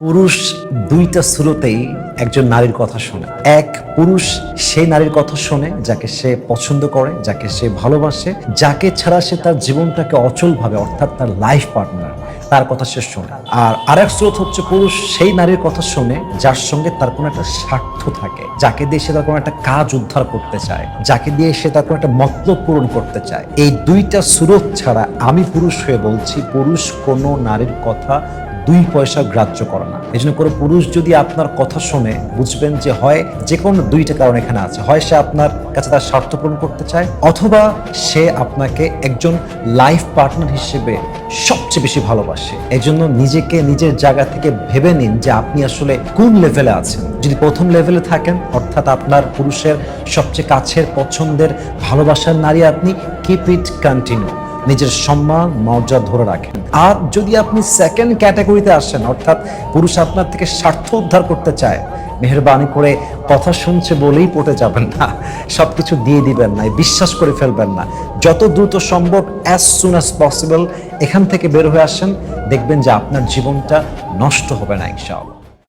পুরুষ দুইটা স্রোতেই একজন নারীর কথা শোনে। এক পুরুষ সেই নারীর কথা শোনে যাকে সে পছন্দ করে, যাকে সে ভালোবাসে, যাকে ছাড়া সে তার জীবনটাকে অচল ভাবে, অর্থাৎ তার লাইফ পার্টনার, তার কথা সে শোনে। আর আরেক স্রোত হচ্ছে পুরুষ সেই নারীর কথা শোনে যার সঙ্গে তার কোনো একটা স্বার্থ থাকে, যাকে দিয়ে সে তার কোনো একটা কাজ উদ্ধার করতে চায়, যাকে দিয়ে সে তার কোনো একটা মতলব পূরণ করতে চায়। এই দুইটা স্রোত ছাড়া আমি পুরুষ হয়ে বলছি, পুরুষ কোনো নারীর কথা দুই পয়সা গ্রাহ্য করে না। এই জন্য কোনো পুরুষ যদি আপনার কথা শোনে, বুঝবেন যে হয় যে কোনো দুইটা কারণ এখানে আছে। হয় সে আপনার কাছে তার স্বার্থ পূরণ করতে চায়, অথবা সে আপনাকে একজন লাইফ পার্টনার হিসেবে সবচেয়ে বেশি ভালোবাসে। এই জন্য নিজেকে নিজের জায়গা থেকে ভেবে নিন যে আপনি আসলে কোন লেভেলে আছেন। যদি প্রথম লেভেলে থাকেন, অর্থাৎ আপনার পুরুষের সবচেয়ে কাছের, পছন্দের, ভালোবাসার নারী আপনি, কিপ ইট কন্টিনিউ, নিজের সম্মান মর্যাদা ধরে রাখেন। আর যদি আপনি সেকেন্ড ক্যাটাগরিতে আসেন, অর্থাৎ পুরুষ আপনার থেকে স্বার্থ উদ্ধার করতে চায়, মেহেরবানি করে কথা শুনছে বলেই পটে যাবেন না, সবকিছু দিয়ে দিবেন না, বিশ্বাস করে ফেলবেন না। যত দ্রুত সম্ভব, অ্যাজ সুন অ্যাজ পসিবল এখান থেকে বের হয়ে আসেন, দেখবেন যে আপনার জীবনটা নষ্ট হবে না ইনশাআল্লাহ।